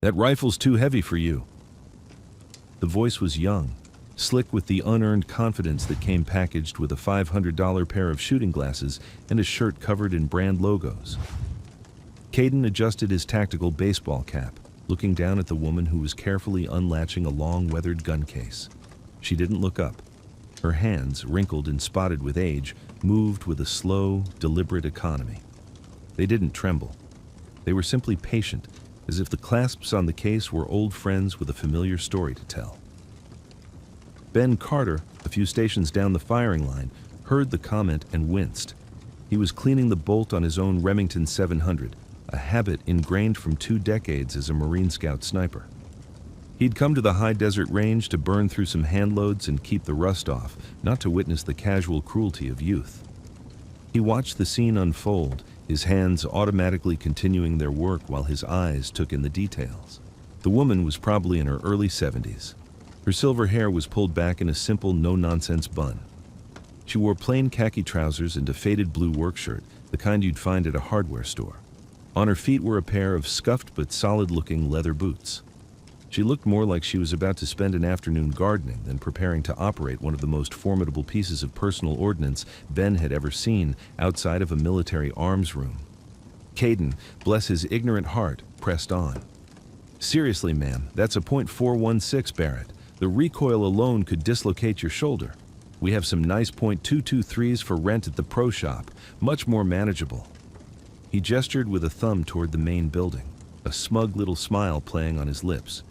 That rifle's too heavy for you." The voice was young, slick with the unearned confidence that came packaged with a $500 pair of shooting glasses and a shirt covered in brand logos. Caden adjusted his tactical baseball cap, looking down at the woman who was carefully unlatching a long, weathered gun case. She didn't look up. Her hands, wrinkled and spotted with age, moved with a slow, deliberate economy. They didn't tremble. They were simply patient, as if the clasps on the case were old friends with a familiar story to tell. Ben Carter, a few stations down the firing line, heard the comment and winced. He was cleaning the bolt on his own Remington 700, a habit ingrained from 2 decades as a Marine Scout sniper. He'd come to the high desert range to burn through some handloads and keep the rust off, not to witness the casual cruelty of youth. He watched the scene unfold, his hands automatically continuing their work while his eyes took in the details. The woman was probably in her early 70s. Her silver hair was pulled back in a simple, no-nonsense bun. She wore plain khaki trousers and a faded blue work shirt, the kind you'd find at a hardware store. On her feet were a pair of scuffed but solid-looking leather boots. She looked more like she was about to spend an afternoon gardening than preparing to operate one of the most formidable pieces of personal ordnance Ben had ever seen outside of a military arms room. Caden, bless his ignorant heart, pressed on. "Seriously, ma'am, that's a .416 Barrett. The recoil alone could dislocate your shoulder. We have some nice .223s for rent at the pro shop, much more manageable." He gestured with a thumb toward the main building, a smug little smile playing on his lips.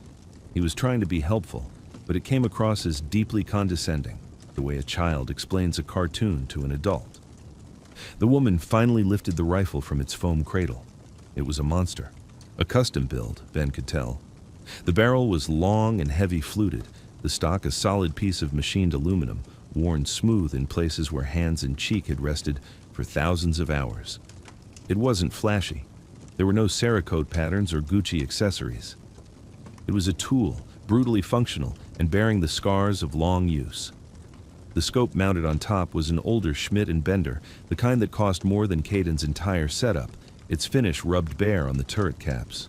He was trying to be helpful, but it came across as deeply condescending, the way a child explains a cartoon to an adult. The woman finally lifted the rifle from its foam cradle. It was a monster, a custom build, Ben could tell. The barrel was long and heavy fluted, the stock a solid piece of machined aluminum, worn smooth in places where hands and cheek had rested for thousands of hours. It wasn't flashy. There were no Cerakote patterns or Gucci accessories. It was a tool, brutally functional and bearing the scars of long use. The scope mounted on top was an older Schmidt & Bender, the kind that cost more than Caden's entire setup, its finish rubbed bare on the turret caps.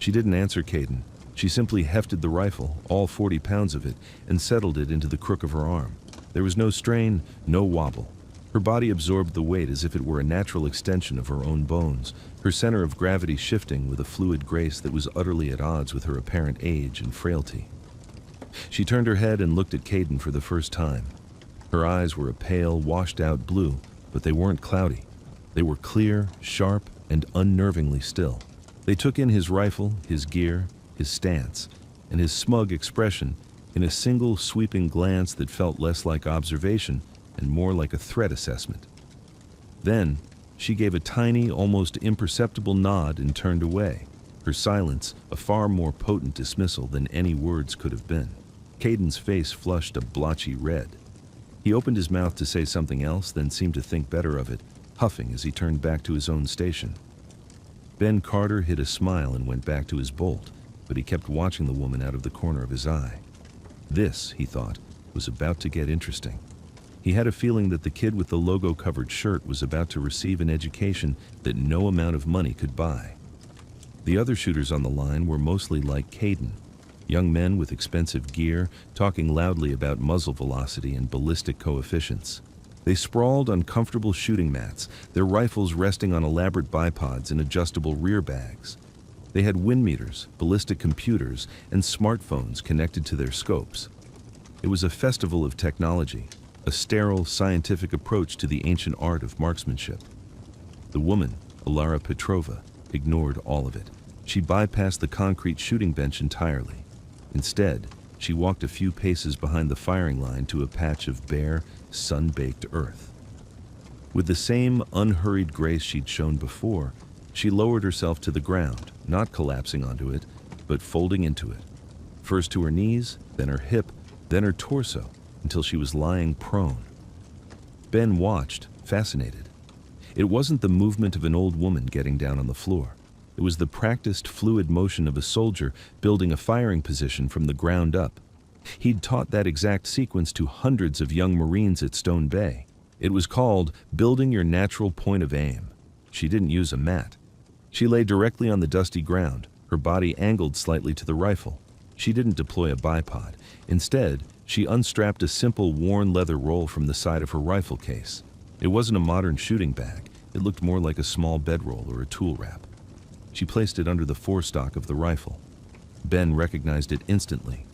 She didn't answer Caden. She simply hefted the rifle, all 40 pounds of it, and settled it into the crook of her arm. There was no strain, no wobble. Her body absorbed the weight as if it were a natural extension of her own bones, her center of gravity shifting with a fluid grace that was utterly at odds with her apparent age and frailty. She turned her head and looked at Caden for the first time. Her eyes were a pale, washed-out blue, but they weren't cloudy. They were clear, sharp, and unnervingly still. They took in his rifle, his gear, his stance, and his smug expression in a single sweeping glance that felt less like observation and more like a threat assessment. Then, she gave a tiny, almost imperceptible nod and turned away, her silence a far more potent dismissal than any words could have been. Caden's face flushed a blotchy red. He opened his mouth to say something else, then seemed to think better of it, huffing as he turned back to his own station. Ben Carter hid a smile and went back to his bolt, but he kept watching the woman out of the corner of his eye. This, he thought, was about to get interesting. He had a feeling that the kid with the logo-covered shirt was about to receive an education that no amount of money could buy. The other shooters on the line were mostly like Caden, young men with expensive gear, talking loudly about muzzle velocity and ballistic coefficients. They sprawled on comfortable shooting mats, their rifles resting on elaborate bipods and adjustable rear bags. They had wind meters, ballistic computers, and smartphones connected to their scopes. It was a festival of technology, a sterile, scientific approach to the ancient art of marksmanship. The woman, Alara Petrova, ignored all of it. She bypassed the concrete shooting bench entirely. Instead, she walked a few paces behind the firing line to a patch of bare, sun-baked earth. With the same unhurried grace she'd shown before, she lowered herself to the ground, not collapsing onto it, but folding into it. First to her knees, then her hip, then her torso, until she was lying prone. Ben watched, fascinated. It wasn't the movement of an old woman getting down on the floor. It was the practiced, fluid motion of a soldier building a firing position from the ground up. He'd taught that exact sequence to hundreds of young Marines at Stone Bay. It was called building your natural point of aim. She didn't use a mat. She lay directly on the dusty ground, her body angled slightly to the rifle. She didn't deploy a bipod. Instead, she unstrapped a simple worn leather roll from the side of her rifle case. It wasn't a modern shooting bag. It looked more like a small bedroll or a tool wrap. She placed it under the forestock of the rifle. Ben recognized it instantly.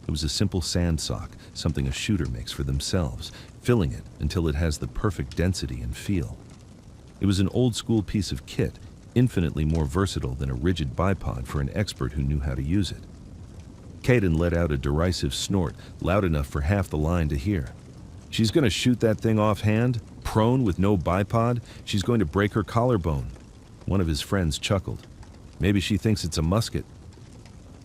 It was a simple sand sock, something a shooter makes for themselves, filling it until it has the perfect density and feel. It was an old-school piece of kit, infinitely more versatile than a rigid bipod for an expert who knew how to use it. Caden let out a derisive snort, loud enough for half the line to hear. She's going to shoot that thing offhand, prone with no bipod. She's going to break her collarbone. One of his friends chuckled. Maybe she thinks it's a musket.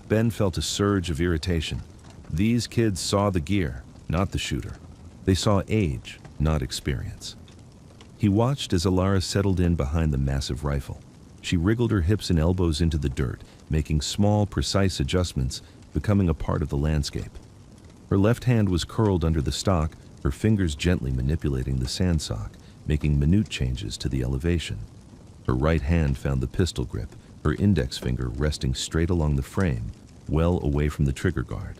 Ben felt a surge of irritation. These kids saw the gear, not the shooter. They saw age, not experience. He watched as Alara settled in behind the massive rifle. She wriggled her hips and elbows into the dirt, making small, precise adjustments, becoming a part of the landscape. Her left hand was curled under the stock, her fingers gently manipulating the sand sock, making minute changes to the elevation. Her right hand found the pistol grip, her index finger resting straight along the frame, well away from the trigger guard.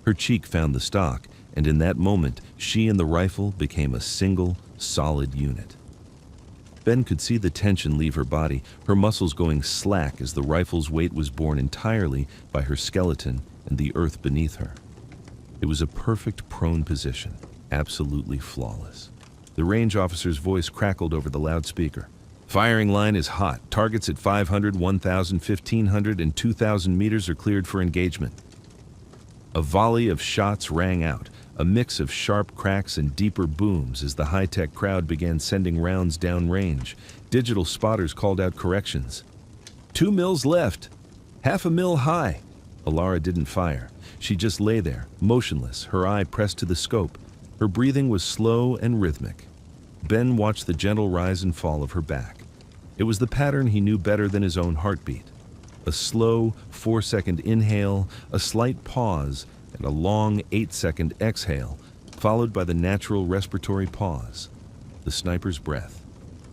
Her cheek found the stock, and in that moment, she and the rifle became a single, solid unit. Ben could see the tension leave her body, her muscles going slack as the rifle's weight was borne entirely by her skeleton and the earth beneath her. It was a perfect prone position, absolutely flawless. The range officer's voice crackled over the loudspeaker. Firing line is hot. Targets at 500, 1,000, 1,500, and 2,000 meters are cleared for engagement. A volley of shots rang out, a mix of sharp cracks and deeper booms as the high-tech crowd began sending rounds downrange. Digital spotters called out corrections. 2 mils left. 1/2 mil high. Alara didn't fire. She just lay there, motionless, her eye pressed to the scope. Her breathing was slow and rhythmic. Ben watched the gentle rise and fall of her back. It was the pattern he knew better than his own heartbeat. A slow 4-second inhale, a slight pause, and a long 8-second exhale, followed by the natural respiratory pause. The sniper's breath.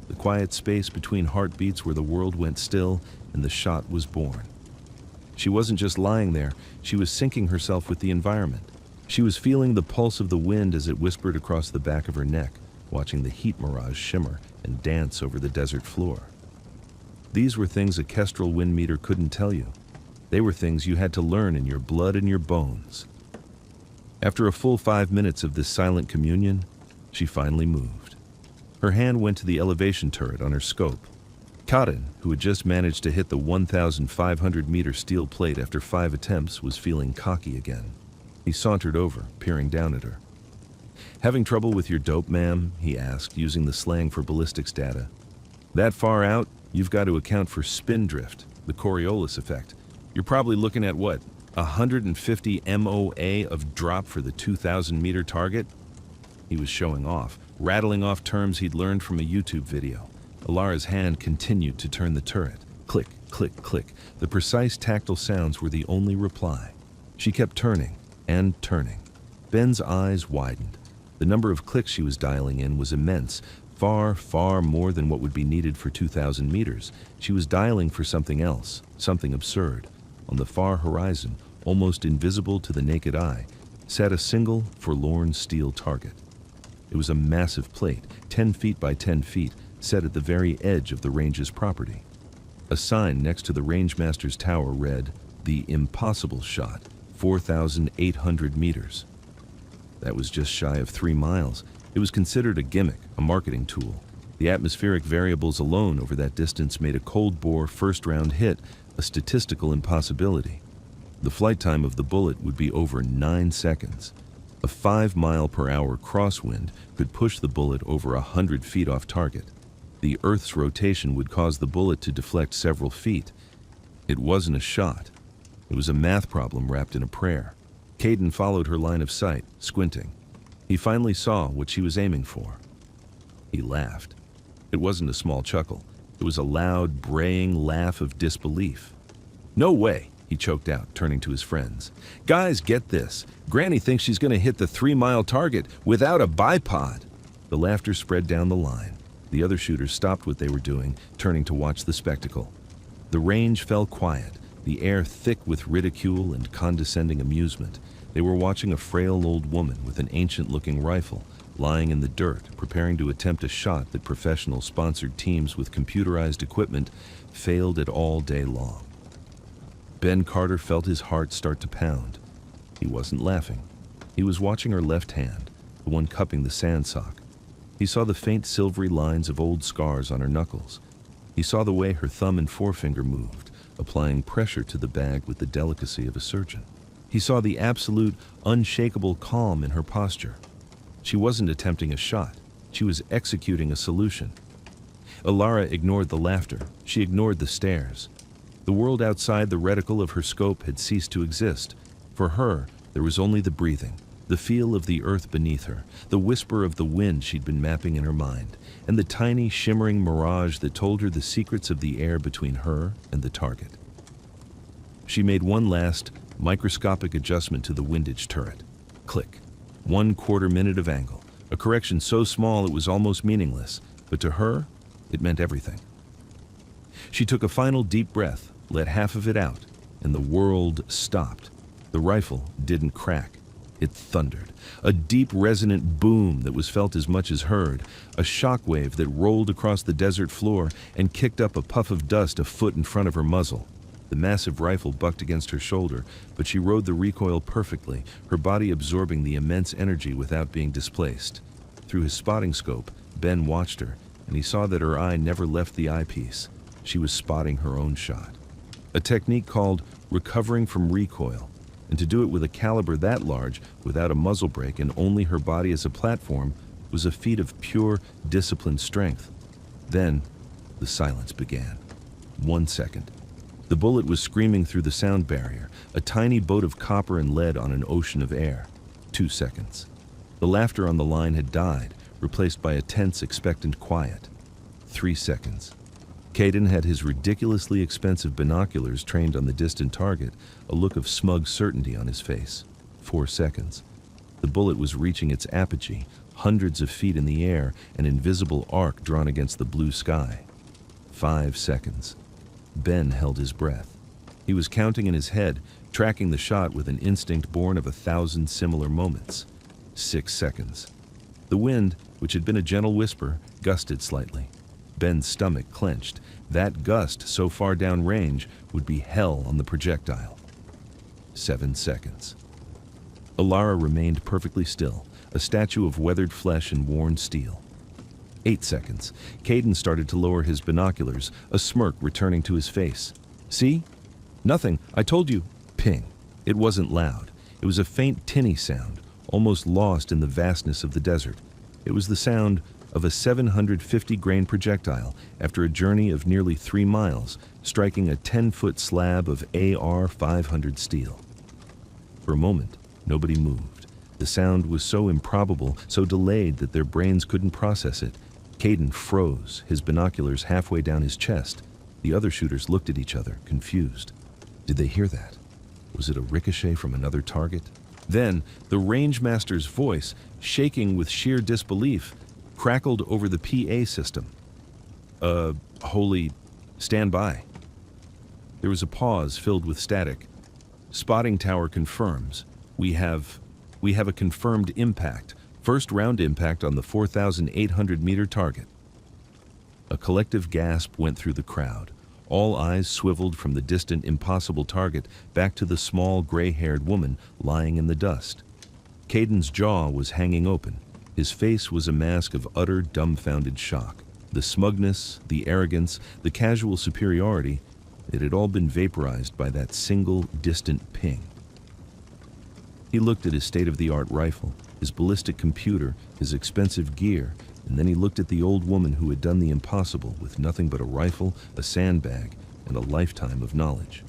The quiet space between heartbeats where the world went still and the shot was born. She wasn't just lying there, she was syncing herself with the environment. She was feeling the pulse of the wind as it whispered across the back of her neck, watching the heat mirage shimmer and dance over the desert floor. These were things a Kestrel wind meter couldn't tell you. They were things you had to learn in your blood and your bones. After a full 5 minutes of this silent communion, she finally moved. Her hand went to the elevation turret on her scope. Kaden, who had just managed to hit the 1,500-meter steel plate after 5 attempts, was feeling cocky again. He sauntered over, peering down at her. "Having trouble with your dope, ma'am?" he asked, using the slang for ballistics data. "That far out, you've got to account for spin drift, the Coriolis effect. You're probably looking at, 150 MOA of drop for the 2,000-meter target?" He was showing off, rattling off terms he'd learned from a YouTube video. Alara's hand continued to turn the turret. Click, click, click. The precise tactile sounds were the only reply. She kept turning and turning. Ben's eyes widened. The number of clicks she was dialing in was immense, far, far more than what would be needed for 2,000 meters. She was dialing for something else, something absurd. On the far horizon, almost invisible to the naked eye, sat a single, forlorn steel target. It was a massive plate, 10 feet by 10 feet, set at the very edge of the range's property. A sign next to the rangemaster's tower read, "The Impossible Shot, 4,800 meters." That was just shy of 3 miles. It was considered a gimmick, a marketing tool. The atmospheric variables alone over that distance made a cold-bore first-round hit a statistical impossibility. The flight time of the bullet would be over 9 seconds. A 5-mile-per-hour crosswind could push the bullet over 100 feet off target. The Earth's rotation would cause the bullet to deflect several feet. It wasn't a shot. It was a math problem wrapped in a prayer. Caden followed her line of sight, squinting. He finally saw what she was aiming for. He laughed. It wasn't a small chuckle. It was a loud, braying laugh of disbelief. "No way," he choked out, turning to his friends. "Guys, get this. Granny thinks she's going to hit the 3-mile target without a bipod." The laughter spread down the line. The other shooters stopped what they were doing, turning to watch the spectacle. The range fell quiet. the air thick with ridicule and condescending amusement. They were watching a frail old woman with an ancient-looking rifle, lying in the dirt, preparing to attempt a shot that professional sponsored teams with computerized equipment failed at all day long. Ben Carter felt his heart start to pound. He wasn't laughing. He was watching her left hand, the one cupping the sandsock. He saw the faint silvery lines of old scars on her knuckles. He saw the way her thumb and forefinger moved, applying pressure to the bag with the delicacy of a surgeon. He saw the absolute, unshakable calm in her posture. She wasn't attempting a shot. She was executing a solution. Alara ignored the laughter. She ignored the stares. The world outside the reticle of her scope had ceased to exist. For her, there was only the breathing, the feel of the earth beneath her, the whisper of the wind she'd been mapping in her mind, and the tiny, shimmering mirage that told her the secrets of the air between her and the target. She made one last, microscopic adjustment to the windage turret. Click. 1/4 minute of angle, a correction so small it was almost meaningless, but to her, it meant everything. She took a final deep breath, let half of it out, and the world stopped. The rifle didn't crack. It thundered, a deep resonant boom that was felt as much as heard, a shockwave that rolled across the desert floor and kicked up a puff of dust a foot in front of her muzzle. The massive rifle bucked against her shoulder, but she rode the recoil perfectly, her body absorbing the immense energy without being displaced. Through his spotting scope, Ben watched her, and he saw that her eye never left the eyepiece. She was spotting her own shot. A technique called recovering from recoil, and to do it with a caliber that large, without a muzzle brake and only her body as a platform, was a feat of pure, disciplined strength. Then, the silence began. 1 second. The bullet was screaming through the sound barrier, a tiny boat of copper and lead on an ocean of air. 2 seconds. The laughter on the line had died, replaced by a tense, expectant quiet. 3 seconds. Caden had his ridiculously expensive binoculars trained on the distant target, a look of smug certainty on his face. 4 seconds. The bullet was reaching its apogee, hundreds of feet in the air, an invisible arc drawn against the blue sky. 5 seconds. Ben held his breath. He was counting in his head, tracking the shot with an instinct born of 1,000 similar moments. 6 seconds. The wind, which had been a gentle whisper, gusted slightly. Ben's stomach clenched. That gust, so far down range, would be hell on the projectile. 7 seconds. Alara remained perfectly still, a statue of weathered flesh and worn steel. 8 seconds. Caden started to lower his binoculars, a smirk returning to his face. See? Nothing. I told you. Ping. It wasn't loud. It was a faint tinny sound, almost lost in the vastness of the desert. It was the sound of a 750-grain projectile after a journey of nearly 3 miles, striking a 10-foot slab of AR-500 steel. For a moment, nobody moved. The sound was so improbable, so delayed that their brains couldn't process it. Caden froze, his binoculars halfway down his chest. The other shooters looked at each other, confused. Did they hear that? Was it a ricochet from another target? Then, the rangemaster's voice, shaking with sheer disbelief, crackled over the PA system. Holy, stand by. There was a pause filled with static. Spotting tower confirms. We have a confirmed impact. First round impact on the 4,800-meter target. A collective gasp went through the crowd. All eyes swiveled from the distant, impossible target back to the small, gray-haired woman lying in the dust. Caden's jaw was hanging open. His face was a mask of utter, dumbfounded shock. The smugness, the arrogance, the casual superiority, it had all been vaporized by that single, distant ping. He looked at his state-of-the-art rifle, his ballistic computer, his expensive gear, and then he looked at the old woman who had done the impossible with nothing but a rifle, a sandbag, and a lifetime of knowledge.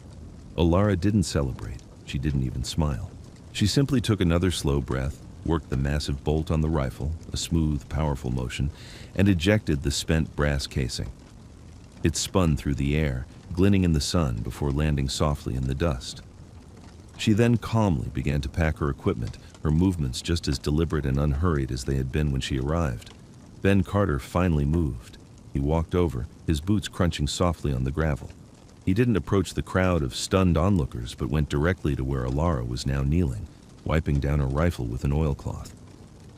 Alara didn't celebrate. She didn't even smile. She simply took another slow breath, worked the massive bolt on the rifle, a smooth, powerful motion, and ejected the spent brass casing. It spun through the air, glinting in the sun before landing softly in the dust. She then calmly began to pack her equipment, her movements just as deliberate and unhurried as they had been when she arrived. Ben Carter finally moved. He walked over, his boots crunching softly on the gravel. He didn't approach the crowd of stunned onlookers, but went directly to where Alara was now kneeling, wiping down her rifle with an oilcloth.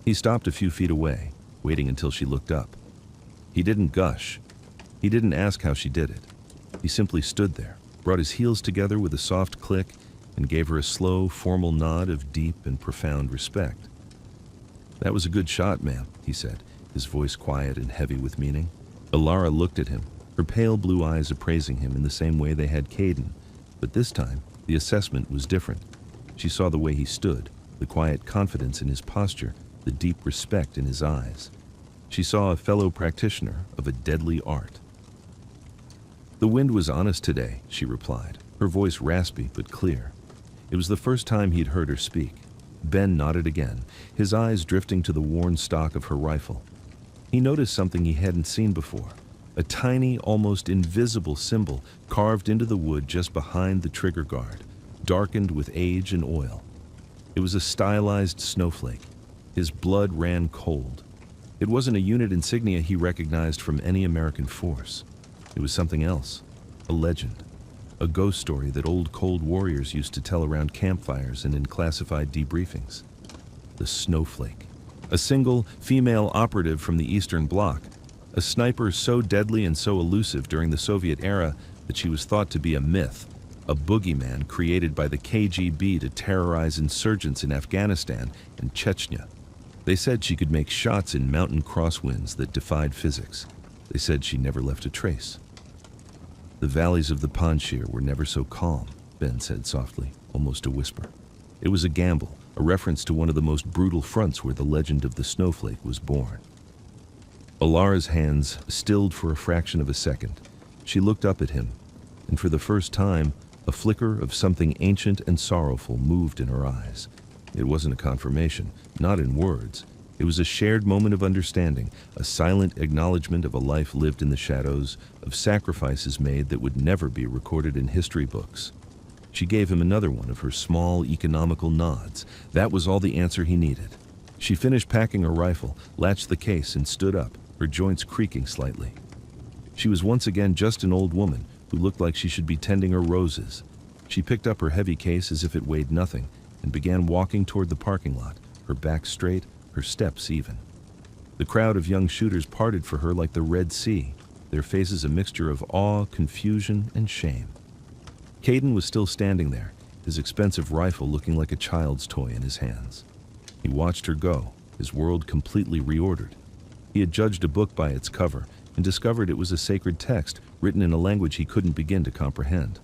He stopped a few feet away, waiting until she looked up. He didn't gush. He didn't ask how she did it. He simply stood there, brought his heels together with a soft click, and gave her a slow, formal nod of deep and profound respect. "That was a good shot, ma'am," he said, his voice quiet and heavy with meaning. Alara looked at him, her pale blue eyes appraising him in the same way they had Caden, but this time the assessment was different. She saw the way he stood, the quiet confidence in his posture, the deep respect in his eyes. She saw a fellow practitioner of a deadly art. "The wind was honest today," she replied, her voice raspy but clear. It was the first time he'd heard her speak. Ben nodded again, his eyes drifting to the worn stock of her rifle. He noticed something he hadn't seen before, a tiny, almost invisible symbol carved into the wood just behind the trigger guard, darkened with age and oil. It was a stylized snowflake. His blood ran cold. It wasn't a unit insignia he recognized from any American force. It was something else, a legend, a ghost story that old Cold Warriors used to tell around campfires and in classified debriefings. The Snowflake. A single, female operative from the Eastern Bloc, a sniper so deadly and so elusive during the Soviet era that she was thought to be a myth, a boogeyman created by the KGB to terrorize insurgents in Afghanistan and Chechnya. They said she could make shots in mountain crosswinds that defied physics. They said she never left a trace. "The valleys of the Panjshir were never so calm," Ben said softly, almost a whisper. It was a gamble, a reference to one of the most brutal fronts where the legend of the Snowflake was born. Alara's hands stilled for a fraction of a second. She looked up at him, and for the first time, a flicker of something ancient and sorrowful moved in her eyes. It wasn't a confirmation, not in words. It was a shared moment of understanding, a silent acknowledgement of a life lived in the shadows, of sacrifices made that would never be recorded in history books. She gave him another one of her small, economical nods. That was all the answer he needed. She finished packing her rifle, latched the case, and stood up, her joints creaking slightly. She was once again just an old woman who looked like she should be tending her roses. She picked up her heavy case as if it weighed nothing and began walking toward the parking lot, her back straight, her steps even. The crowd of young shooters parted for her like the Red Sea, their faces a mixture of awe, confusion, and shame. Caden was still standing there, his expensive rifle looking like a child's toy in his hands. He watched her go, his world completely reordered. He had judged a book by its cover and discovered it was a sacred text written in a language he couldn't begin to comprehend.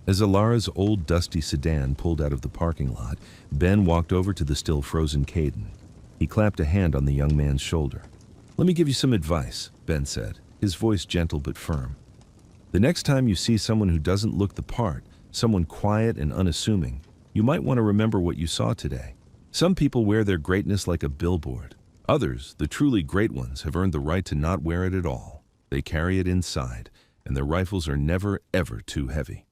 As Alara's old dusty sedan pulled out of the parking lot, Ben walked over to the still frozen Caden. He clapped a hand on the young man's shoulder. "Let me give you some advice," Ben said, his voice gentle but firm. "The next time you see someone who doesn't look the part, someone quiet and unassuming, you might want to remember what you saw today. Some people wear their greatness like a billboard. Others, the truly great ones, have earned the right to not wear it at all. They carry it inside, and their rifles are never, ever too heavy."